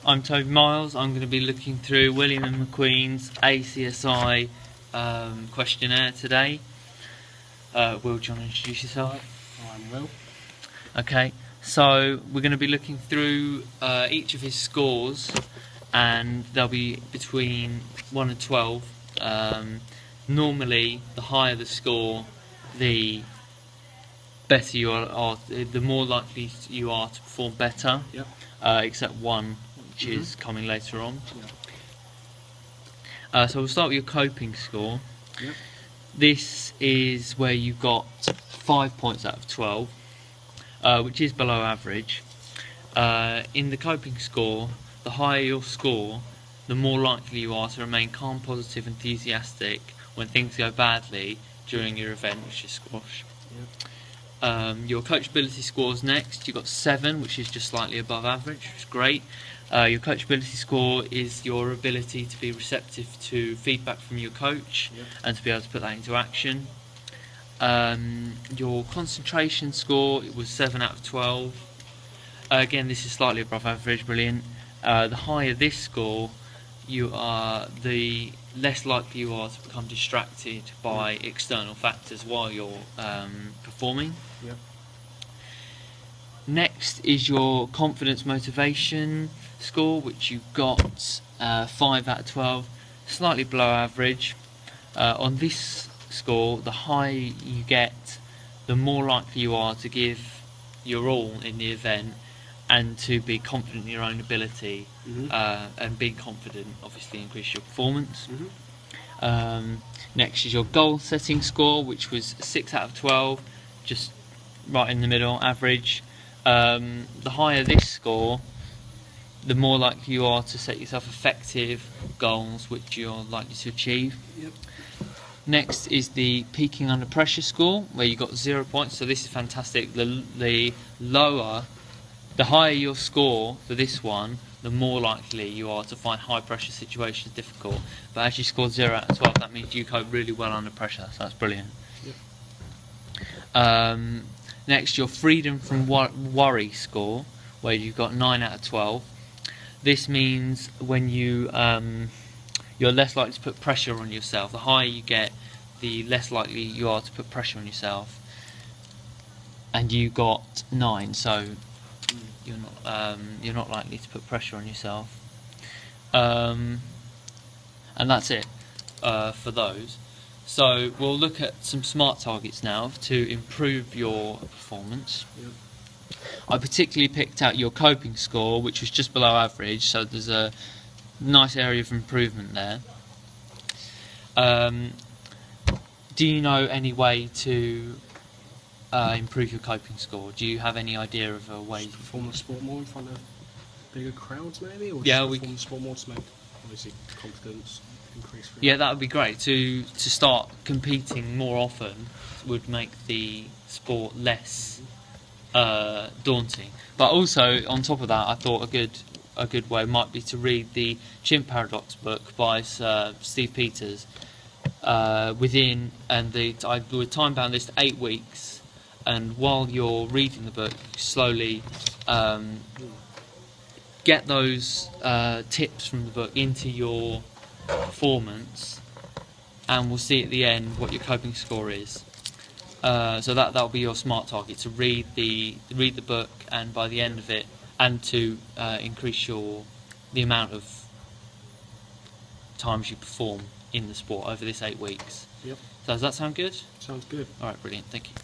I'm Toby Miles. I'm going to be looking through William and McQueen's ACSI questionnaire today. Will, do you want to introduce yourself? I'm Will. Okay, so we're going to be looking through each of his scores, and they'll be between 1 and 12. Normally, the higher the score, the better you are, the more likely you are to perform better. Yep. Except one, which is coming later on. Yep. So we'll start with your coping score. Yep. This is where you got 5 points out of 12, which is below average. In the coping score, the higher your score, the more likely you are to remain calm, positive, enthusiastic when things go badly during your event, which is squash. Yep. Your coachability scores next. You got 7, which is just slightly above average, which is great. Your coachability score is your ability to be receptive to feedback from your coach. Yep. And to be able to put that into action. Your concentration score, it was 7 out of 12. Again, this is slightly above average, brilliant. The higher this score, the less likely you are to become distracted by external factors while you're performing. Yep. Next is your confidence motivation score, which you got 5 out of 12, slightly below average. On this score, the higher you get, the more likely you are to give your all in the event and to be confident in your own ability. And being confident obviously increases your performance. Next is your goal setting score, which was 6 out of 12, just right in the middle, average. The higher this score, the more likely you are to set yourself effective goals which you're likely to achieve. Yep. Next is the peaking under pressure score, where you got 0 points, so this is fantastic. The higher your score for this one, the more likely you are to find high pressure situations difficult. But as you scored 0 out of 12, that means you cope really well under pressure, so that's brilliant. Yep. Next, your freedom from worry score, where you got 9 out of 12. This means when you're less likely to put pressure on yourself. The higher you get, the less likely you are to put pressure on yourself. And you got 9, so you're not likely to put pressure on yourself. And that's it for those. So we'll look at some SMART targets now to improve your performance. Yep. I particularly picked out your coping score, which was just below average, so there's a nice area of improvement there. Do you know any way to improve your coping score? Do you have any idea of a way? Just perform the sport more in front of bigger crowds, maybe, or Yeah, just perform the sport more to make obviously confidence increase. Yeah, that would be great. To start competing more often would make the sport less daunting. But also, on top of that, I thought a good way might be to read the Chimp Paradox book by Steve Peters. I would time bound this to 8 weeks, and while you're reading the book, slowly get those tips from the book into your performance, and we'll see at the end what your coping score is. So that'll be your SMART target, to read the book, and by the end of it, and to increase the amount of times you perform in the sport over this 8 weeks. Yep. So does that sound good? Sounds good. Alright, brilliant, thank you.